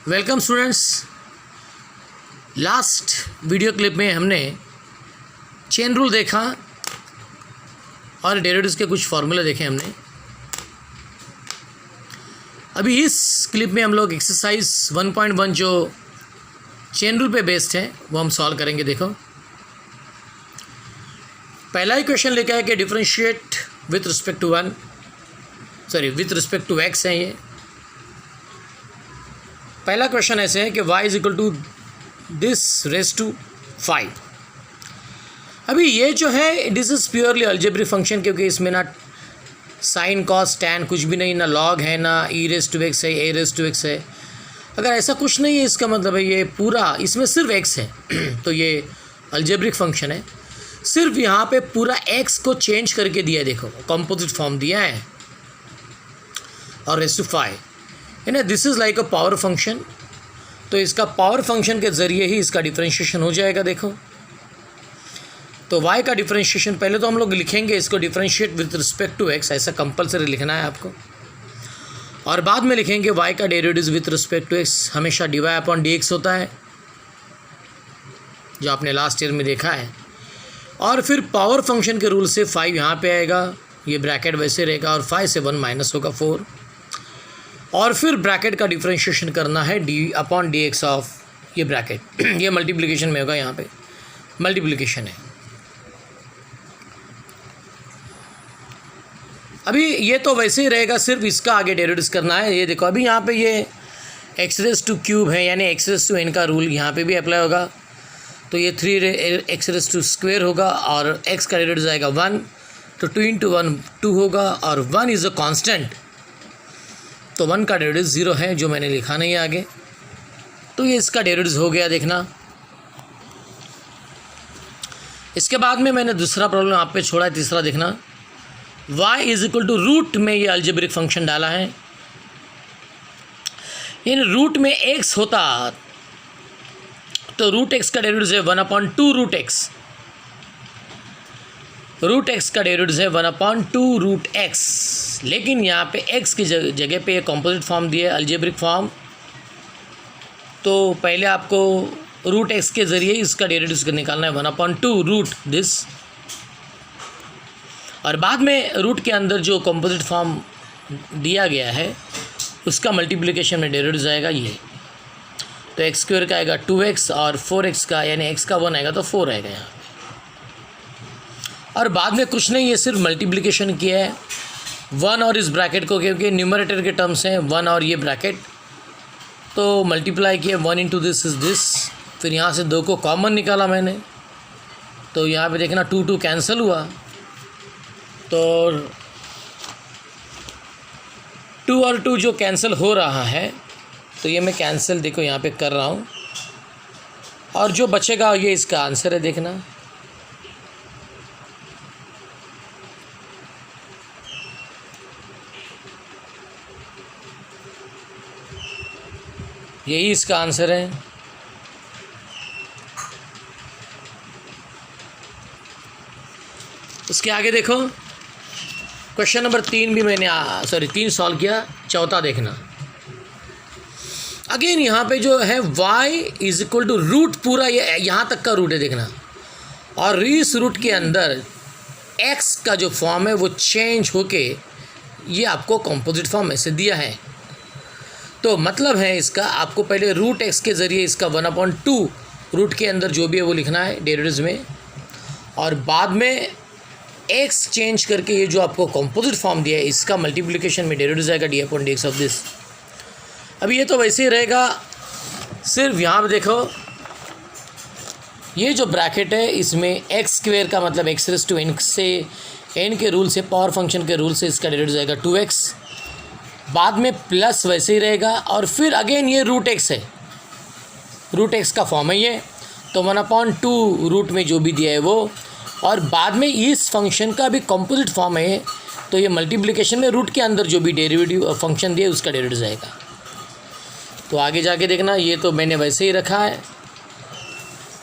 Welcome students. Last video clip में हमने chain rule देखा और डेरिवेटिव्स के कुछ फार्मूले देखे हमने। अभी इस क्लिप में हम लोग एक्सरसाइज 1.1 जो चेन रूल पे बेस्ड है वो हम सॉल्व करेंगे। देखो, पहला ही क्वेश्चन लेके है कि differentiate with respect to x है। ये पहला क्वेश्चन ऐसे है कि y is equal to this raise to 5। अभी ये जो है this is purely algebraic function, क्योंकि इसमें ना साइन कॉस टैन कुछ भी नहीं, ना लॉग है, ना ई रेस टू एक्स है, ए रेस टू एक्स है। अगर ऐसा कुछ नहीं है इसका मतलब है ये पूरा इसमें सिर्फ x है तो ये अलजेब्रिक फंक्शन है। सिर्फ यहाँ पे पूरा x को चेंज करके दिया है, देखो कंपोजिट फॉर्म दिया है और रेस टू 5 है ना। This is like a power function, तो इसका पावर फंक्शन के ज़रिए ही इसका डिफरेंशिएशन हो जाएगा। देखो, तो y का डिफरेंशिएशन पहले तो हम लोग लिखेंगे इसको differentiate with respect to x, ऐसा कंपलसरी लिखना है आपको, और बाद में लिखेंगे y का derivative with respect to x हमेशा dy अपॉन dx होता है, जो आपने लास्ट ईयर में देखा है। और फिर पावर फंक्शन के रूल से 5 यहाँ पे आएगा, ये ब्रैकेट वैसे रहेगा और 5 से 1 माइनस होगा 4, और फिर ब्रैकेट का डिफरेंशिएशन करना है D upon D x of ये ब्रैकेट ये मल्टीप्लिकेशन में होगा, यहाँ पे मल्टीप्लिकेशन है। अभी ये तो वैसे ही रहेगा, सिर्फ इसका आगे डेरिवेटिव्स करना है। ये देखो, अभी यहाँ पे ये एक्स रेस टू क्यूब है, यानी एक्स रेस टू एन का रूल यहाँ पे भी अप्लाई होगा, तो ये 3 एक्स रेस टू स्क्वेयर होगा और एक्स का डेरिवेटिव आएगा 1, तो 2 इंटू 1 2 होगा, और 1 इज़ अ कांस्टेंट, तो 1 का डेरिवेटिव 0 है, जो मैंने लिखा नहीं है आगे, तो ये इसका डेरिवेटिव हो गया। देखना, इसके बाद में मैंने दूसरा प्रॉब्लम आप पे छोड़ा है, तीसरा देखना, y is equal to root में ये अलजेब्रिक फंक्शन डाला है, यानी रूट में x होता तो रूट x का डेरिवेटिव है 1/2 रूट x, रूट x का डेरिवेटिव है 1/2 रूट x, लेकिन यहाँ पे x की जगह पे कॉम्पोजिट फॉर्म दिया है, अलजेब्रिक फॉर्म। तो पहले आपको रूट x के ज़रिए इसका डेरिवेटिव निकालना है 1/2 रूट दिस, और बाद में रूट के अंदर जो कॉम्पोजिट फॉर्म दिया गया है उसका मल्टीप्लिकेशन में डेरिवेटिव आएगा ये, तो एक्स स्क्वायर का आएगा 2x और 4x का यानी x का 1 आएगा तो 4 आएगा यहाँ, और बाद में कुछ नहीं, ये सिर्फ मल्टीप्लिकेशन किया है 1 और इस ब्रैकेट को, क्योंकि न्यूमरेटर के टर्म्स हैं 1 और ये ब्रैकेट, तो मल्टीप्लाई किया 1 इंटू दिस इज़ दिस, फिर यहाँ से 2 को कॉमन निकाला मैंने, तो यहाँ पे देखना 2 कैंसिल हुआ, तो 2 और 2 जो कैंसिल हो रहा है, तो ये मैं कैंसिल देखो यहाँ पे कर रहा हूँ, और जो बचेगा ये इसका आंसर है। देखना, यही इसका आंसर है। उसके आगे देखो, क्वेश्चन नंबर 3 भी मैंने 3 सॉल्व किया, चौथा देखना। अगेन यहाँ पे जो है y is equal to root, पूरा ये यहाँ तक का रूट है देखना, और इस रूट के अंदर x का जो फॉर्म है वो चेंज होके ये आपको कंपोजिट फॉर्म ऐसे दिया है, तो मतलब है इसका आपको पहले रूट x के ज़रिए इसका 1/2 रूट के अंदर जो भी है वो लिखना है डेरिवेटिव में, और बाद में x चेंज करके ये जो आपको कंपोजिट फॉर्म दिया है इसका मल्टीप्लिकेशन में डेरिवेटिव आएगा D upon D x of this. अभी ये तो वैसे ही रहेगा, सिर्फ यहाँ पे देखो ये जो ब्रैकेट है इसमें एक्स स्क्वेयर का मतलब एक्स रेस टू एन से एन के रूल से, पावर फंक्शन के रूल से इसका डेरिवेटिव आएगा 2x, बाद में प्लस वैसे ही रहेगा, और फिर अगेन ये रूट x है, रूट x का फॉर्म है ये, तो 1/2 रूट में जो भी दिया है वो, और बाद में इस फंक्शन का भी कंपोजिट फॉर्म है, तो ये मल्टीप्लिकेशन में रूट के अंदर जो भी डेरिवेटिव फंक्शन दिया उसका डेरिवेटिव आएगा। तो आगे जाके देखना, ये तो मैंने वैसे ही रखा है,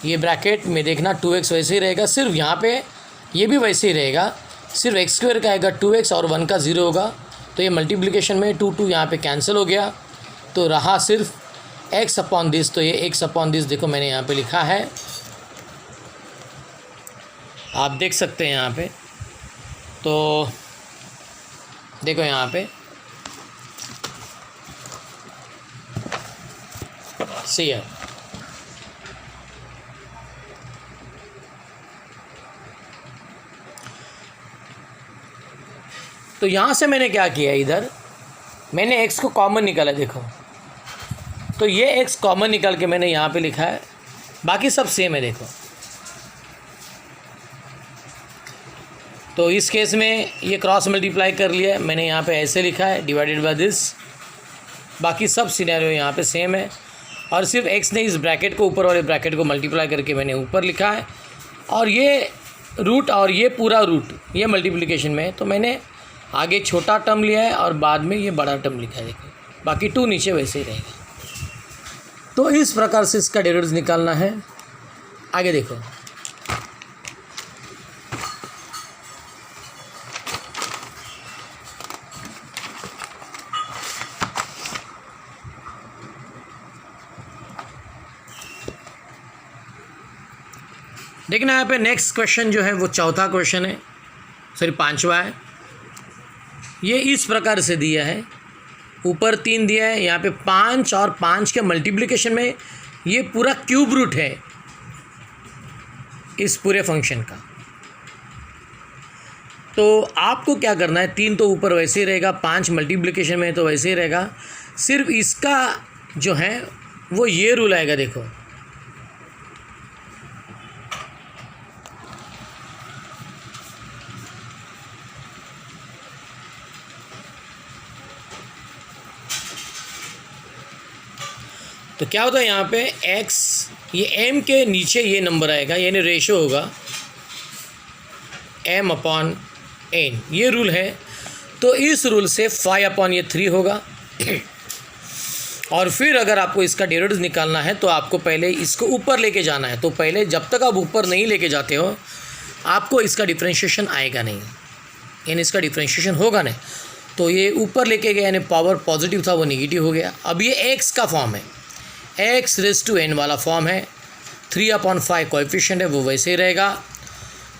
ये ब्रैकेट में देखना 2x वैसे ही रहेगा, सिर्फ यहाँ पे ये भी वैसे ही रहेगा, सिर्फ एक्स स्क्वायर का आएगा 2x और 1 का 0 होगा, तो ये मल्टीप्लिकेशन में 2 यहाँ पे कैंसिल हो गया, तो रहा सिर्फ एक्स अपॉन दिस, तो ये एक्स अपॉन दिस देखो मैंने यहाँ पे लिखा है, आप देख सकते हैं यहाँ पे। तो देखो यहाँ पे सी है, तो यहाँ से मैंने क्या किया, इधर मैंने x को कॉमन निकाला देखो, तो ये x कॉमन निकाल के मैंने यहाँ पे लिखा है, बाकी सब सेम है देखो। तो इस केस में ये क्रॉस मल्टीप्लाई कर लिया है मैंने, यहाँ पे ऐसे लिखा है डिवाइडेड बाय दिस, बाकी सब सिनेरियो यहाँ पे सेम है, और सिर्फ x ने इस ब्रैकेट को ऊपर वाले ब्रैकेट को मल्टीप्लाई करके मैंने ऊपर लिखा है, और ये रूट और ये पूरा रूट ये मल्टीप्लिकेशन में है, तो मैंने आगे छोटा टर्म लिया है और बाद में ये बड़ा टर्म लिखा है देखो, बाकी 2 नीचे वैसे ही रहेगा। तो इस प्रकार से इसका डेरिवेटिव निकालना है। आगे देखो, देखना यहाँ पे नेक्स्ट क्वेश्चन जो है वो चौथा क्वेश्चन है, सॉरी 5वां है। ये इस प्रकार से दिया है, ऊपर 3 दिया है, यहाँ पे 5 और 5 के मल्टीप्लिकेशन में ये पूरा क्यूब रूट है इस पूरे फंक्शन का। तो आपको क्या करना है, 3 तो ऊपर वैसे ही रहेगा, 5 मल्टीप्लिकेशन में तो वैसे ही रहेगा, सिर्फ इसका जो है वो ये रूल आएगा देखो, तो क्या होता है यहाँ पे x ये m के नीचे ये नंबर आएगा, यानी रेशो होगा m अपॉन n, ये रूल है। तो इस रूल से 5 अपॉन ये 3 होगा। और फिर अगर आपको इसका डेरिवेटिव निकालना है तो आपको पहले इसको ऊपर लेके जाना है। तो पहले जब तक आप ऊपर नहीं लेके जाते हो आपको इसका डिफ्रेंशिएशन आएगा नहीं, यानी इसका डिफ्रेंशिएशन होगा नहीं। तो ये ऊपर लेके गए यानी पावर पॉजिटिव था वो नेगेटिव हो गया। अब ये x का फॉर्म है, x रेज़ टू n वाला फॉर्म है, 3/5 कोएफिशिएंट है वो वैसे ही रहेगा।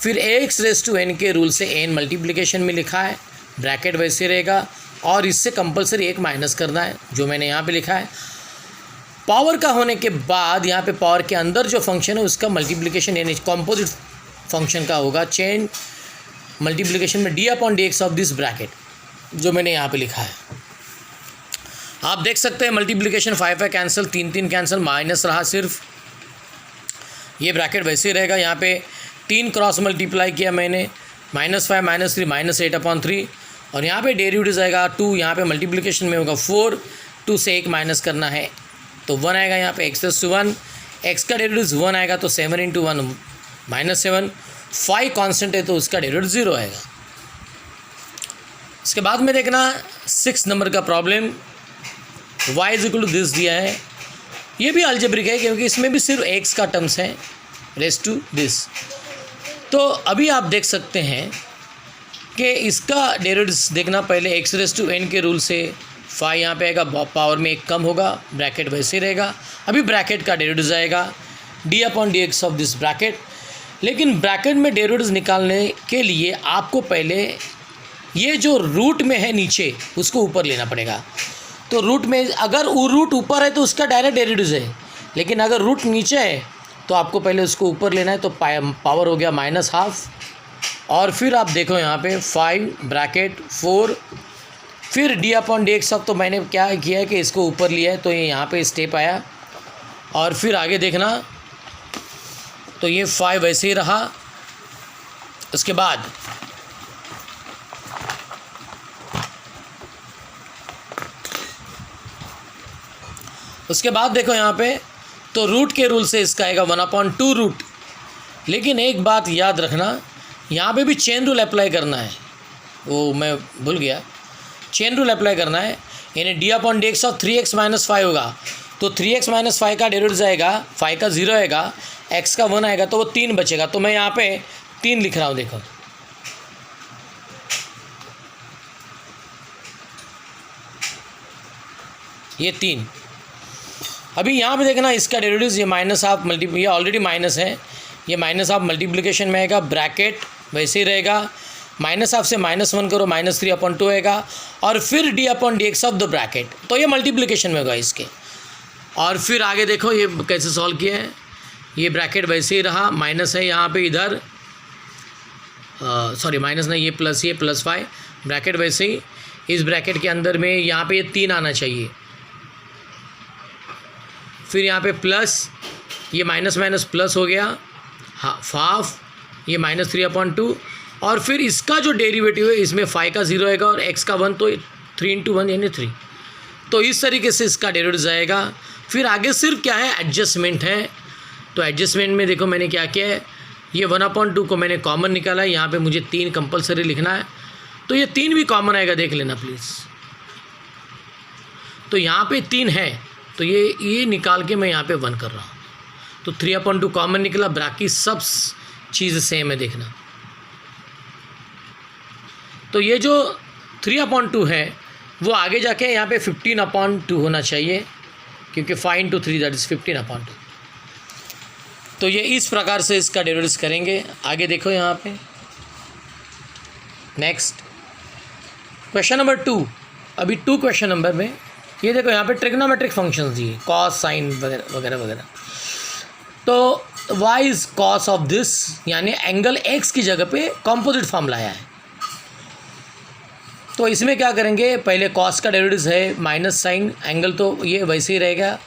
फिर x रेज़ टू n के रूल से n मल्टीप्लिकेशन में लिखा है, ब्रैकेट वैसे रहेगा, और इससे कंपलसरी 1 माइनस करना है जो मैंने यहाँ पे लिखा है। पावर का होने के बाद यहाँ पे पावर के अंदर जो फंक्शन है उसका मल्टीप्लिकेशन यानी कॉम्पोजिट फंक्शन का होगा चेन मल्टीप्लिकेशन में d/dx ऑफ दिस ब्रैकेट, जो मैंने यहाँ पे लिखा है। आप देख सकते हैं मल्टीप्लिकेशन 5 कैंसिल, 3 कैंसिल, माइनस रहा सिर्फ, ये ब्रैकेट वैसे ही रहेगा। यहाँ पे 3 क्रॉस मल्टीप्लाई किया मैंने, -5 -3 -8/3, और यहाँ पे डेरिवेटिव आएगा 2, यहाँ पे मल्टीप्लिकेशन में होगा 4, 2 से 1 माइनस करना है तो 1 आएगा। यहाँ पे x + 1, x का डेरिवेटिव 1 आएगा तो 7 × 1 -7, 5 कांस्टेंट है तो उसका डेरिवेटिव 0 आएगा। इसके बाद में देखना 6 नंबर का प्रॉब्लम, y = दिस दिया है। ये भी अलजेब्रिक है क्योंकि इसमें भी सिर्फ x का टर्म्स है रेज़ टू दिस। तो अभी आप देख सकते हैं कि इसका डेरिवेटिव देखना, पहले x रेज़ टू n के रूल से 5 यहाँ पे आएगा, पावर में 1 कम होगा, ब्रैकेट वैसे ही रहेगा। अभी ब्रैकेट का डेरिवेटिव आएगा d/dx ऑफ दिस ब्रैकेट। लेकिन ब्रैकेट में डेरिवेटिव निकालने के लिए आपको पहले ये जो रूट में है नीचे उसको ऊपर लेना पड़ेगा। तो रूट में अगर वो रूट ऊपर है तो उसका डायरेक्ट डेरिवेटिव है, लेकिन अगर रूट नीचे है तो आपको पहले उसको ऊपर लेना है। तो पावर हो गया -12, और फिर आप देखो यहाँ पे 5 ब्रैकेट 4, फिर d/dx ऑफ, तो मैंने क्या किया है कि इसको ऊपर लिया है तो ये यहाँ पे स्टेप आया, और फिर आगे देखना तो ये 5 वैसे ही रहा। उसके बाद देखो यहाँ पे तो रूट के रूल से इसका आएगा 1/2 रूट। लेकिन एक बात याद रखना, यहाँ पे भी चेन रूल अप्लाई करना है, वो मैं भूल गया, चेन रूल अप्लाई करना है। यानी d/dx ऑफ 3x - 5 होगा तो 3x - 5 का डेरिवेटिव आएगा, 5 का 0 आएगा, x का 1 आएगा तो वो 3 बचेगा। तो मैं यहाँ पे 3 लिख रहा हूँ, देखो ये 3। अभी यहाँ पे देखना इसका डेरिवेटिव ये माइनस ऑफ ये ऑलरेडी माइनस है, ये माइनस ऑफ मल्टीप्लिकेशन में आएगा, ब्रैकेट वैसे ही रहेगा, माइनस ऑफ से -1 करो -3/2 आएगा, और फिर d/dx ऑफ द ब्रैकेट, तो ये मल्टीप्लिकेशन में होगा इसके। और फिर आगे देखो ये कैसे सॉल्व किया है, ये ब्रैकेट वैसे ही रहा, माइनस है यहाँ पे इधर, सॉरी माइनस नहीं, ये +5 ब्रैकेट वैसे ही, इस ब्रैकेट के अंदर में यहाँ पे ये 3 आना चाहिए, फिर यहाँ पे प्लस, ये माइनस माइनस प्लस हो गया, हाफ, ये -3/2, और फिर इसका जो डेरिवेटिव है इसमें 5 का 0 आएगा और x का 1, तो 3 × 1 यानी 3। तो इस तरीके से इसका डेरिवेटिव आएगा। फिर आगे सिर्फ क्या है, एडजस्टमेंट है। तो एडजस्टमेंट में देखो मैंने क्या किया है, ये 1/2 को मैंने कॉमन निकाला है, यहाँ पे मुझे 3 कंपलसरी लिखना है, तो ये 3 भी कॉमन आएगा, देख लेना प्लीज़। तो यहाँ पे 3 है, तो ये निकाल के मैं यहाँ पे 1 कर रहा हूँ, तो 3/2 कॉमन निकला, बाकी सब चीज़ सेम है, देखना। तो ये जो 3/2 है वो आगे जाके यहाँ पे 15/2 होना चाहिए, क्योंकि 5 × 3 दैट इज़ 15/2। तो ये इस प्रकार से इसका डेरिवेटिव करेंगे। आगे देखो यहाँ पे नेक्स्ट क्वेश्चन नंबर 2। अभी 2 क्वेश्चन नंबर में ये देखो यहाँ पे ट्रिग्नोमेट्रिक फंक्शंस दिए, कॉस साइन वगैरह वगैरह वगैरह। तो y is cos of this, यानी एंगल x की जगह पे कॉम्पोजिट फॉर्म लाया है। तो इसमें क्या करेंगे, पहले कॉस का डेरिवेटिव है माइनस साइन एंगल, तो ये वैसे ही रहेगा,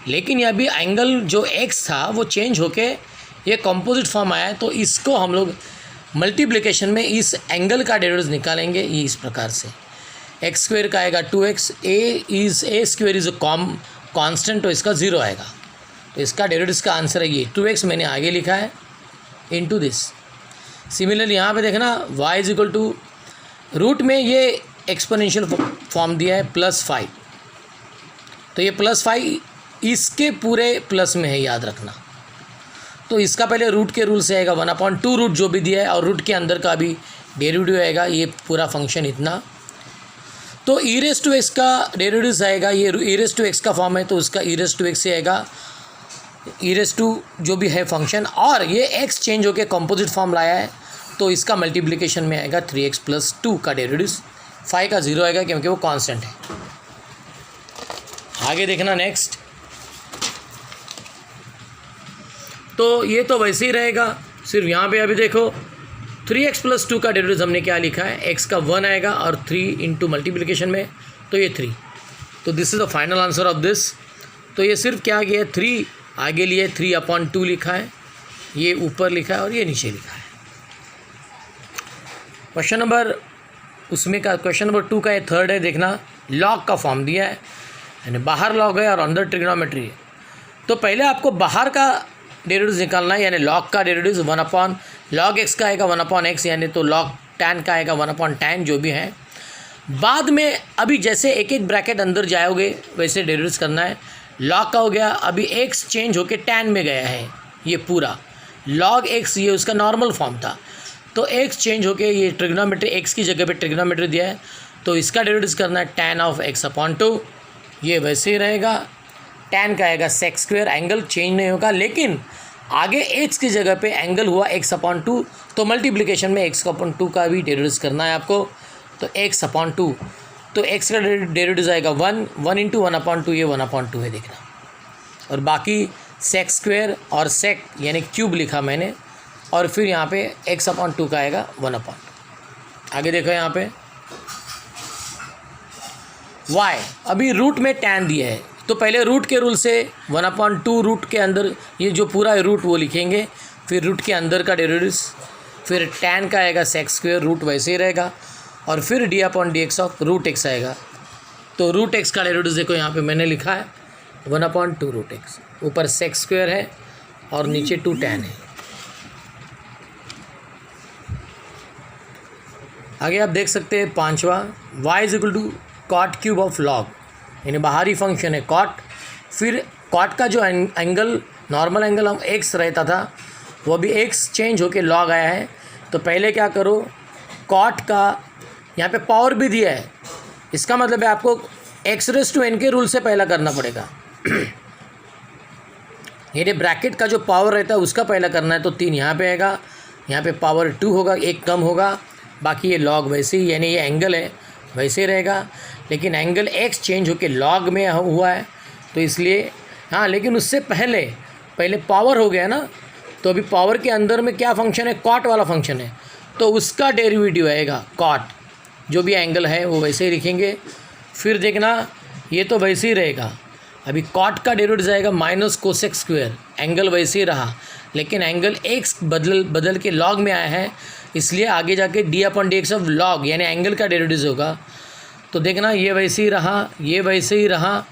लेकिन यह भी एंगल जो x था वो चेंज होके ये कॉम्पोजिट फॉर्म आया है, तो इसको हम लोग मल्टीप्लिकेशन में इस एंगल का डेरिवेटिव निकालेंगे। ये इस प्रकार से x² का आएगा 2x, a² is a constant, तो इसका 0 आएगा। तो इसका डेरिवेटिव का आंसर है ये 2x मैंने आगे लिखा है इनटू दिस। सिमिलरली यहाँ पे देखना y is equal to root में ये एक्सपोनेंशियल फॉर्म दिया है +5, तो ये +5 इसके पूरे प्लस में है, याद रखना। तो इसका पहले रूट के रूल से आएगा 1/2 रूट जो भी दिया है, और रूट के अंदर का भी डेरिवेटिव आएगा, ये पूरा फंक्शन इतना। तो e⁻x का डेरिवेटिव आएगा, ये e⁻x का फॉर्म है, तो उसका e⁻x से आएगा जो भी है फंक्शन, और ये x चेंज होकर कंपोजिट फॉर्म लाया है, तो इसका मल्टीप्लिकेशन में आएगा 3x + 2 का डेरिवेटिव, 5 का 0 आएगा क्योंकि वो कांस्टेंट है। आगे देखना नेक्स्ट। तो ये तो वैसे ही रहेगा, सिर्फ यहाँ पे अभी देखो 3x + 2 का डेरिवेटिव हमने क्या लिखा है, x का 1 आएगा और 3 इंटू मल्टीप्लिकेशन में, तो ये 3। तो this is the final answer of this. तो ये सिर्फ क्या गया, 3 आगे लिए 3/2 लिखा है, ये ऊपर लिखा है और ये नीचे लिखा है। क्वेश्चन नंबर उसमें का क्वेश्चन नंबर 2 का ये थर्ड है, देखना लॉग का फॉर्म दिया है, यानी बाहर लॉग है और अंदर ट्रिग्नोमेट्री है। तो पहले आपको बाहर का डेरिवेटिव निकालना है, यानी लॉग का डेरिवेटिव 1/log x का आएगा 1/x, यानी तो log tan का आएगा 1/tan जो भी है। बाद में अभी जैसे एक एक ब्रैकेट अंदर जाओगे वैसे डेरिवेटिव करना है। log का हो गया, अभी x चेंज होके tan में गया है, ये पूरा log x ये उसका नॉर्मल फॉर्म था, तो x चेंज होके ये ट्रिग्नोमेट्री x की जगह पे ट्रिग्नोमेट्री दिया है, तो इसका डेरिवेटिव करना है tan of x/2, ये वैसे ही रहेगा। tan का आएगा sec², एंगल चेंज नहीं होगा, लेकिन आगे x की जगह पे एंगल हुआ x/2, तो मल्टीप्लिकेशन में x/2 का भी डेरिवेटिव करना है आपको, तो x/2, तो x का डेरिवेटिव आएगा 1 इंटू 1/2, ये 1/2 है देखना, और बाकी sec² और sec यानी क्यूब लिखा मैंने, और फिर यहाँ पे x/2 का आएगा 1/2। आगे देखो यहाँ पे y, अभी रूट में tan दिया है, तो पहले रूट के रूल से 1/2 रूट के अंदर ये जो पूरा रूट वो लिखेंगे, फिर रूट के अंदर का डेरिवेटिव, फिर tan का आएगा sec² रूट वैसे ही रहेगा, और फिर d/dx ऑफ रूट x आएगा। तो रूट x का डेरिवेटिव देखो यहाँ पे मैंने लिखा है 1/2 रूट x, ऊपर sec² है और नीचे 2 tan है। आगे आप देख सकते हैं पांचवा, y is equal to cot³ of log, यानी बाहरी फंक्शन है cot, फिर cot का जो एंगल नॉर्मल एंगल हम x रहता था वो भी x चेंज होके log आया है। तो पहले क्या करो, cot का यहाँ पे पावर भी दिया है, इसका मतलब है आपको x⁻n के रूल से पहला करना पड़ेगा। यानी ब्रैकेट का जो पावर रहता है उसका पहला करना है, तो 3 यहाँ पे आएगा, यहाँ पे पावर 2 होगा, 1 कम होगा, बाकी ये लॉग वैसे ही, यानी ये एंगल है वैसे ही रहेगा, लेकिन एंगल x चेंज होके लॉग में हुआ है, तो इसलिए हाँ, लेकिन उससे पहले पावर हो गया ना, तो अभी पावर के अंदर में क्या फंक्शन है, कॉट वाला फंक्शन है, तो उसका डेरिवेटिव आएगा कॉट, जो भी एंगल है वो वैसे ही लिखेंगे। फिर देखना ये तो वैसे ही रहेगा, अभी कॉट का डेरिवेटिव आएगा माइनस कोसेक स्क्वायर, एंगल वैसे ही रहा, लेकिन एंगल x बदल के लॉग में आया है, इसलिए आगे जाके d/dx ऑफ लॉग यानी एंगल का डेरिवेटिव होगा। तो देखना ये वैसे ही रहा, ये वैसे ही रहा,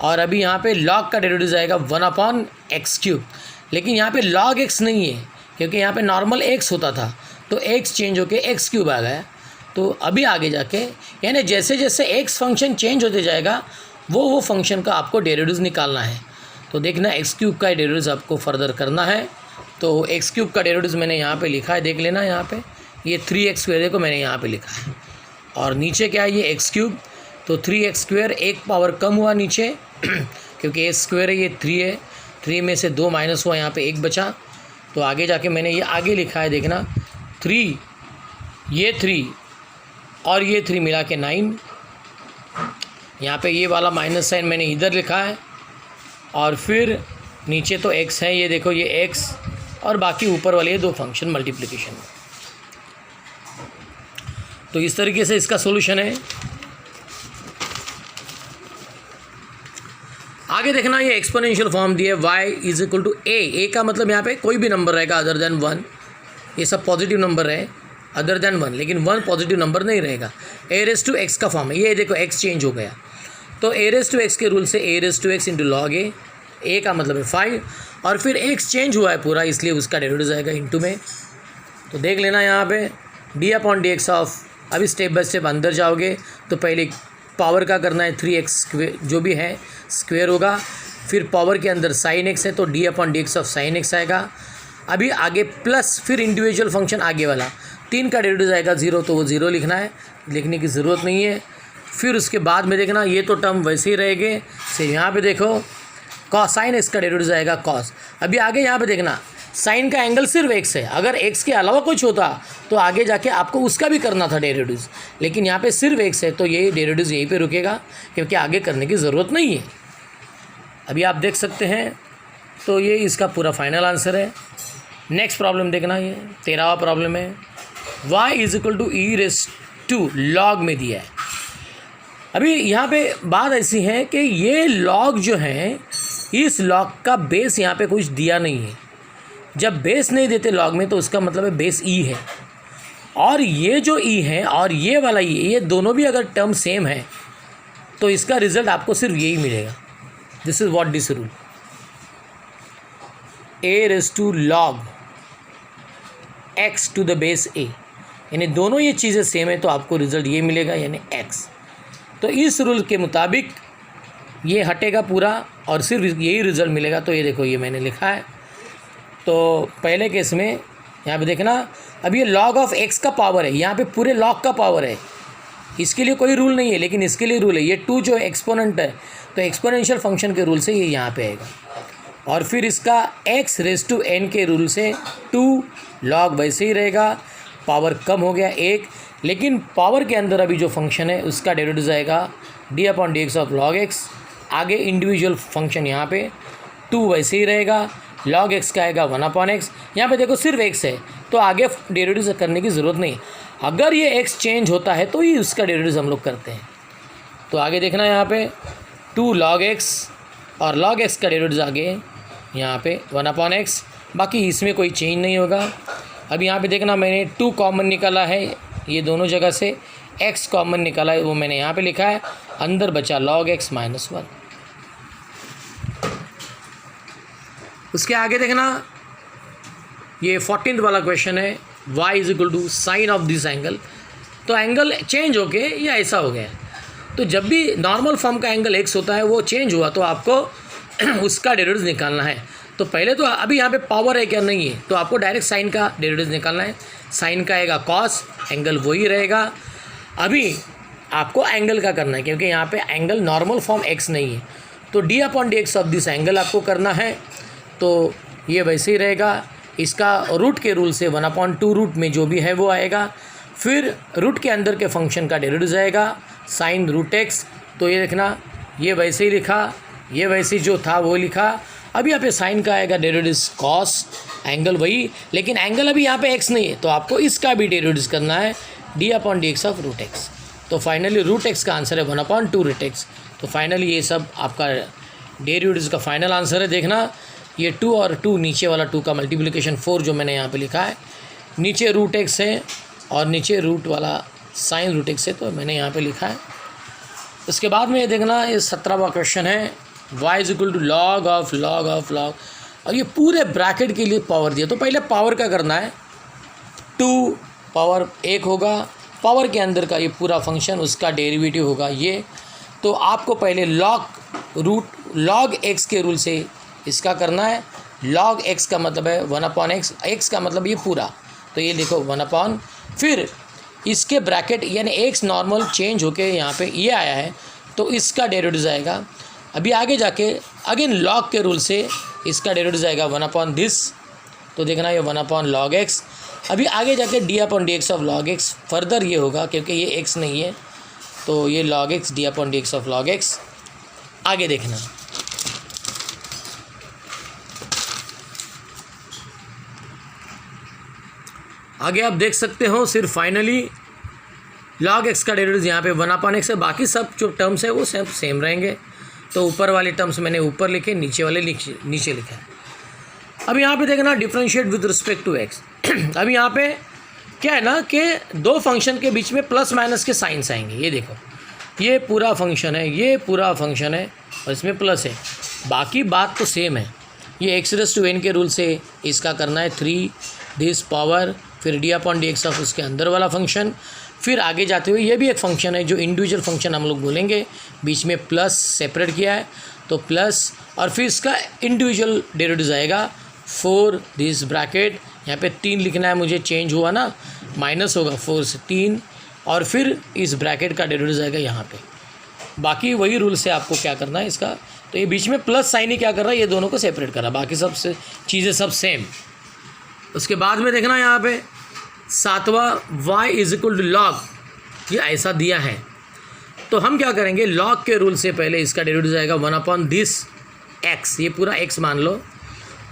और अभी यहाँ पे लॉग का डेरिवेटिव आएगा 1/x³, लेकिन यहाँ पे लॉग x नहीं है, क्योंकि यहाँ पे नॉर्मल x होता था, तो x चेंज होके x³ आ गया। तो अभी आगे जाके यानी जैसे जैसे x फंक्शन चेंज होते जाएगा वो फंक्शन का आपको डेरिवेटिव निकालना है। तो देखना x³ का डेरिवेटिव आपको फर्दर करना है, तो x³ का डेरिवेटिव मैंने यहाँ पे लिखा है, देख लेना यहाँ पे ये 3x² देखो मैंने यहाँ पे लिखा है, और नीचे क्या है ये x³, तो 3x², एक पावर कम हुआ नीचे क्योंकि x² है, ये 3 है, 3 में से 2 माइनस हुआ, यहाँ पे 1 बचा, तो आगे जाके मैंने ये आगे लिखा है, देखना 3, ये 3 और ये 3 मिला के 9, यहाँ पे ये वाला माइनस साइन मैंने इधर लिखा है, और फिर नीचे तो x है, ये देखो ये x, और बाकी ऊपर वाले ये 2 फंक्शन मल्टीप्लिकेशन। तो इस तरीके से इसका सॉल्यूशन है। आगे देखना ये एक्सपोनेंशियल फॉर्म दिया है y = a का मतलब यहाँ पे कोई भी नंबर रहेगा अदर देन 1, ये सब पॉजिटिव नंबर है अदर देन 1, लेकिन 1 पॉजिटिव नंबर नहीं रहेगा। a⁻x का फॉर्म है, ये देखो x चेंज हो गया, तो a⁻x के रूल से a⁻x × log a का मतलब है 5, और फिर x चेंज हुआ है पूरा, इसलिए उसका डेरिवेटिव आएगा इंटू में। तो देख लेना यहाँ पे d/dx ऑफ, अभी स्टेप बाय स्टेप अंदर जाओगे तो पहले पावर का करना है 3x² जो भी है स्क्वेयर होगा, फिर पावर के अंदर sin x है तो d/dx ऑफ sin x आएगा। अभी आगे प्लस, फिर इंडिविजुअल फंक्शन आगे वाला 3 का डेरिवेटिव आएगा 0, तो वो 0 लिखना है, लिखने की ज़रूरत नहीं है। फिर उसके बाद में देखना ये तो टर्म वैसे ही रहेंगे, से यहाँ पे देखो cos sin x का डेरिवेटिव आएगा cos। अभी आगे यहाँ पे देखना साइन का एंगल सिर्फ x है, अगर x के अलावा कुछ होता तो आगे जाके आपको उसका भी करना था डेरिवेटिव, लेकिन यहाँ पे सिर्फ x है, तो ये डेरिवेटिव यहीं पे रुकेगा, क्योंकि आगे करने की ज़रूरत नहीं है। अभी आप देख सकते हैं, तो ये इसका पूरा फाइनल आंसर है। नेक्स्ट प्रॉब्लम देखना, ये 13वां प्रॉब्लम है, y = e⁻² log में दिया है। अभी यहाँ पे बात ऐसी है कि ये log जो है, इस log का बेस यहाँ पे कुछ दिया नहीं है। जब बेस नहीं देते log में तो उसका मतलब है बेस e है, और ये जो e है और ये वाला e, ये दोनों भी अगर टर्म सेम है तो इसका रिजल्ट आपको सिर्फ यही मिलेगा। This is what this rule, a⁻log x to the base a, यानी दोनों ये चीज़ें सेम है तो आपको रिजल्ट ये मिलेगा, यानी x। तो इस रूल के मुताबिक ये हटेगा पूरा और सिर्फ यही रिजल्ट मिलेगा। तो ये देखो ये मैंने लिखा है, तो पहले केस में यहाँ पे देखना, अब ये log ऑफ x का पावर है, यहाँ पे पूरे log का पावर है, इसके लिए कोई रूल नहीं है, लेकिन इसके लिए रूल है। ये 2 जो एक्सपोनेंट है, तो एक्सपोनेंशियल फंक्शन के रूल से ये यहाँ पे आएगा, और फिर इसका x⁻n के रूल से 2 log वैसे ही रहेगा, पावर कम हो गया 1, लेकिन पावर के अंदर अभी जो फंक्शन है उसका डेरिवेटिव आएगा d/dx ऑफ log x। आगे इंडिविजुअल फंक्शन यहाँ पे 2 वैसे ही रहेगा, log x का आएगा 1/x। यहाँ पे देखो सिर्फ x है, तो आगे डेरिवेटिव करने की ज़रूरत नहीं। अगर ये x चेंज होता है तो ही उसका डेरिवेटिव हम लोग करते हैं। तो आगे देखना यहाँ पे 2 log x, और log x का डेरिवेटिव आगे यहाँ पे 1/x, बाकी इसमें कोई चेंज नहीं होगा। अब यहाँ पे देखना मैंने 2 कॉमन निकाला है, ये दोनों जगह से x कॉमन निकाला है, वो मैंने यहाँ पे लिखा है, अंदर बचा log x - 1। उसके आगे देखना ये 14th वाला क्वेश्चन है, y = sine of this angle. तो एंगल चेंज होके ये ऐसा हो गया, तो जब भी नॉर्मल फॉर्म का एंगल x होता है वो चेंज हुआ तो आपको उसका डेरिवेटिव निकालना है। तो पहले तो अभी यहाँ पे पावर है क्या, नहीं है, तो आपको डायरेक्ट साइन का डेरिवेटिव निकालना है। साइन का आएगा cos, एंगल वही रहेगा। अभी आपको एंगल का करना है, क्योंकि यहाँ पे एंगल नॉर्मल फॉर्म x नहीं है, तो d/dx ऑफ दिस एंगल आपको करना है। तो ये वैसे ही रहेगा। इसका रूट के रूल से 1/2 रूट में जो भी है वो आएगा। फिर रूट के अंदर के फंक्शन का डेरिवेटिव आएगा साइन रूट एक्स। तो ये देखना, ये वैसे ही लिखा, ये वैसे ही जो था वो लिखा। अभी यहाँ पे साइन का आएगा डेरिवेटिव कॉस, एंगल वही, लेकिन एंगल अभी यहाँ पे एक्स नहीं है, तो आपको इसका भी डेरिवेटिव करना है d/dx ऑफ रूट एक्स। तो फाइनली रूट एक्स का आंसर है 1/2 रूट एक्स। तो फाइनली ये सब आपका डेरिवेटिव का फाइनल आंसर है। देखना, ये 2 और 2, नीचे वाला 2 का मल्टीप्लिकेशन 4 जो मैंने यहाँ पे लिखा है, नीचे रूट एक्स है और नीचे रूट वाला साइन रूट एक्स है, तो मैंने यहाँ पे लिखा है। उसके बाद में ये देखना, ये 17वां क्वेश्चन है, y is equal to log of और ये पूरे ब्रैकेट के लिए पावर दिया। तो पहले पावर का करना है, 2 पावर 1 होगा, पावर के अंदर का ये पूरा फंक्शन उसका डेरिवेटिव होगा ये। तो आपको पहले लॉग x के रूल से इसका करना है। लॉग x का मतलब है 1/x, x का मतलब ये पूरा, तो ये देखो 1/, फिर इसके ब्रैकेट यानी x नॉर्मल चेंज होके यहाँ पे ये आया है, तो इसका डेरिवेटिव आएगा। अभी आगे जाके अगेन लॉग के रूल से इसका डेरिवेटिव आएगा 1/this। तो देखना, ये 1/log x। अभी आगे जाके d/dx of log x, further ये होगा क्योंकि ये x नहीं है, तो ये log x d/dx of log x। आगे देखना, आगे आप देख सकते हो सिर्फ फाइनली log x का डेरिवेटिव यहाँ पे 1/x है, बाकी सब जो टर्म्स है वो सब सेम रहेंगे। तो ऊपर वाले टर्म्स मैंने ऊपर लिखे, नीचे वाले नीचे लिखे। अब यहाँ पे देखना, differentiate with respect to x। अब यहाँ पे क्या है ना कि दो फंक्शन के बीच में प्लस माइनस के साइंस आएंगे। ये देखो, ये पूरा फंक्शन है, ये पूरा फंक्शन है और इसमें प्लस है, बाकी बात तो सेम है। ये x⁻n के रूल से इसका करना है 3 दिस पावर, फिर d/dx ऑफ उसके अंदर वाला फंक्शन। फिर आगे जाते हुए ये भी एक फंक्शन है जो इंडिविजुअल फंक्शन हम लोग बोलेंगे, बीच में प्लस सेपरेट किया है, तो प्लस, और फिर इसका इंडिविजुअल डेरिवेटिव आएगा 4 दिस ब्रैकेट, यहाँ पे 3 लिखना है मुझे, चेंज हुआ ना, माइनस होगा 4 से 3, और फिर इस ब्रैकेट का डेरिवेटिव आएगा यहाँ पे। बाकी वही रूल से आपको क्या करना है इसका, तो ये बीच में प्लस साइन ही क्या कर रहा है, ये दोनों को सेपरेट कर रहा है, बाकी सब से चीज़ें सब सेम। उसके बाद में देखना यहाँ पे 7वां y is equal to log, ये ऐसा दिया है, तो हम क्या करेंगे, लॉग के रूल से पहले इसका डेरिवेटिव आएगा 1/this x, ये पूरा x मान लो,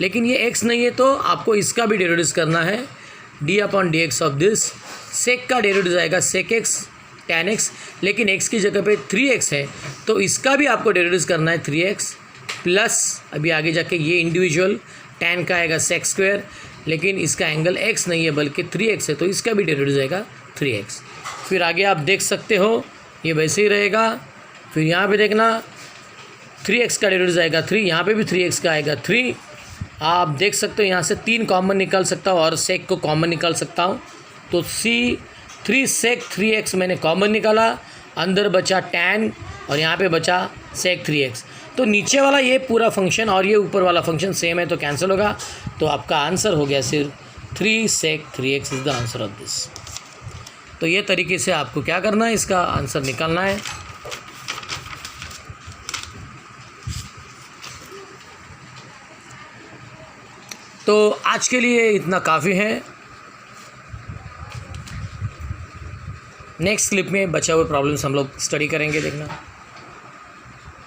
लेकिन ये x नहीं है तो आपको इसका भी डेरिवेटिव करना है d/dx ऑफ दिस। सेक का डेरिवेटिव आएगा sec x tan x, लेकिन x की जगह पे 3x है, तो इसका भी आपको डेरिवेटिव करना है 3x प्लस, अभी आगे जाके ये इंडिविजुअल tan का आएगा sec स्क्वायर, लेकिन इसका एंगल x नहीं है बल्कि 3x है, तो इसका भी डेरिवेटिव आएगा 3x। फिर आगे आप देख सकते हो ये वैसे ही रहेगा। फिर यहाँ पे देखना 3x का डेरिवेटिव आएगा 3, यहाँ पे भी 3x का आएगा 3। आप देख सकते हो यहाँ से 3 कॉमन निकाल सकता हूँ और सेक को कॉमन निकाल सकता हूँ, तो 3 सेक 3x मैंने कॉमन निकाला, अंदर बचा tan और यहाँ पे बचा सेक 3x। तो नीचे वाला ये पूरा फंक्शन और ये ऊपर वाला फंक्शन सेम है, तो कैंसिल होगा, तो आपका आंसर हो गया सिर्फ 3 सेक 3x is the answer of this. तो ये तरीके से आपको क्या करना है, इसका आंसर निकालना है। तो आज के लिए इतना काफ़ी है, नेक्स्ट क्लिप में बचा हुए प्रॉब्लम्स हम लोग स्टडी करेंगे, देखना।